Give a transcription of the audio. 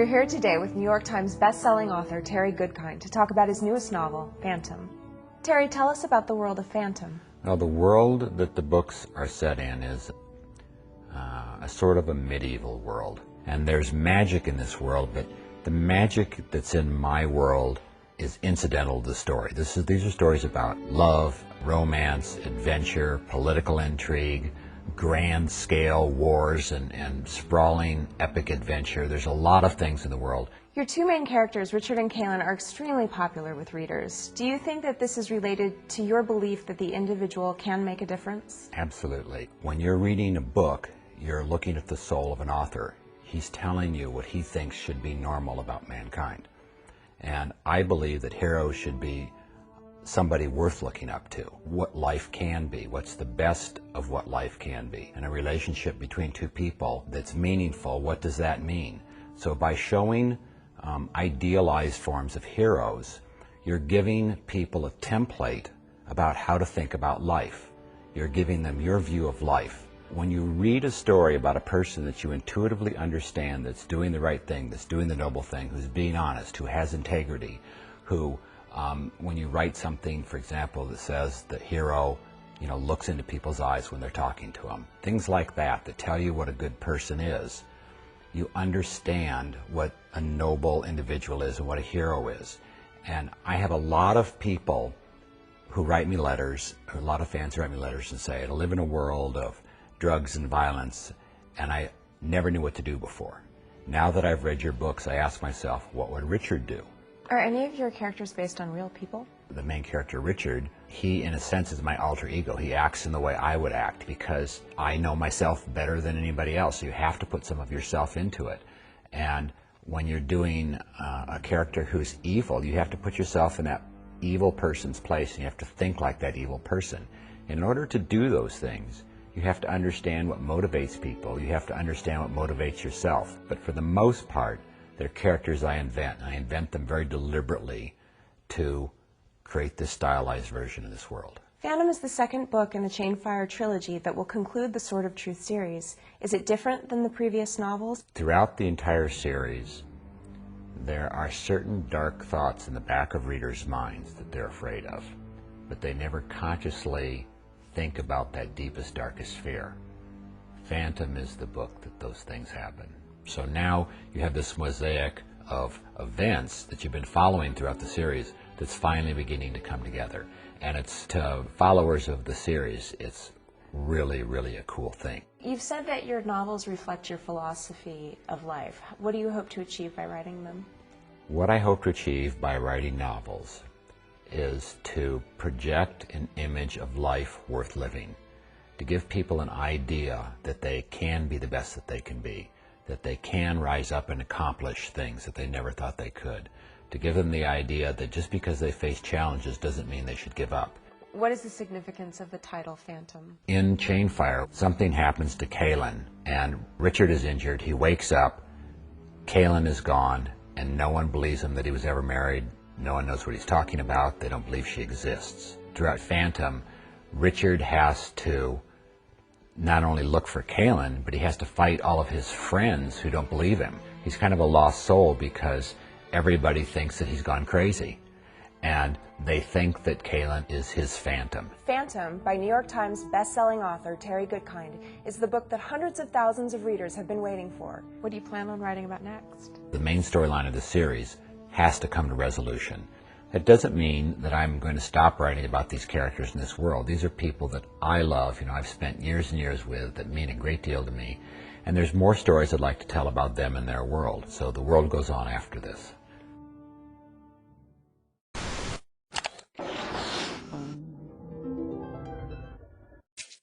We're here today with New York Times best-selling author Terry Goodkind to talk about his newest novel, Fandom. Terry, tell us about the world of Fandom. Well, the world that the books are set in is a sort of a medieval world. And there's magic in this world, but the magic that's in my world is incidental to the story. These are stories about love, romance, adventure, political intrigue, grand scale wars, and sprawling epic adventure. There's a lot of things in the world. Your two main characters, Richard and Kaylin, are extremely popular with readers. Do you think that this is related to your belief that the individual can make a difference? Absolutely. When you're reading a book, you're looking at the soul of an author. He's telling you what he thinks should be normal about mankind. And I believe that heroes should be somebody worth looking up to, what life can be, what's the best of what life can be. And a relationship between two people that's meaningful, what does that mean? So by showing idealized forms of heroes, you're giving people a template about how to think about life. You're giving them your view of life. When you read a story about a person that you intuitively understand that's doing the right thing, that's doing the noble thing, who's being honest, who has integrity, who when you write something, for example, that says the hero, looks into people's eyes when they're talking to them, things like that tell you what a good person is, you understand what a noble individual is and what a hero is. And I have a lot of people who write me letters, or a lot of fans who write me letters and say, I live in a world of drugs and violence, and I never knew what to do before. Now that I've read your books, I ask myself, what would Richard do? Are any of your characters based on real people? The main character, Richard, he in a sense is my alter ego. He acts in the way I would act because I know myself better than anybody else. You have to put some of yourself into it. And when you're doing a character who's evil, you have to put yourself in that evil person's place, and you have to think like that evil person. In order to do those things, you have to understand what motivates people. You have to understand what motivates yourself. But for the most part, they're characters I invent. I invent them very deliberately to create this stylized version of this world. Fandom is the second book in the Chainfire trilogy that will conclude the Sword of Truth series. Is it different than the previous novels? Throughout the entire series, there are certain dark thoughts in the back of readers' minds that they're afraid of, but they never consciously think about that deepest, darkest fear. Fandom is the book that those things happen. So now you have this mosaic of events that you've been following throughout the series that's finally beginning to come together. And it's to followers of the series, it's really, really a cool thing. You've said that your novels reflect your philosophy of life. What do you hope to achieve by writing them? What I hope to achieve by writing novels is to project an image of life worth living, to give people an idea that they can be the best that they can be, that they can rise up and accomplish things that they never thought they could, to give them the idea that just because they face challenges doesn't mean they should give up. What is the significance of the title Fandom? In Chainfire, something happens to Kaylin, and Richard is injured. He wakes up, Kaylin is gone, and no one believes him that he was ever married. No one knows what he's talking about. They don't believe she exists. Throughout Fandom, Richard has to not only look for Kaylin, but he has to fight all of his friends who don't believe him. He's kind of a lost soul because everybody thinks that he's gone crazy, and they think that Kaylin is his phantom. Fandom, by New York Times best-selling author Terry Goodkind, is the book that hundreds of thousands of readers have been waiting for. What do you plan on writing about next? The main storyline of the series has to come to resolution. That doesn't mean that I'm going to stop writing about these characters in this world. These are people that I love, I've spent years and years with, that mean a great deal to me. And there's more stories I'd like to tell about them and their world. So the world goes on after this.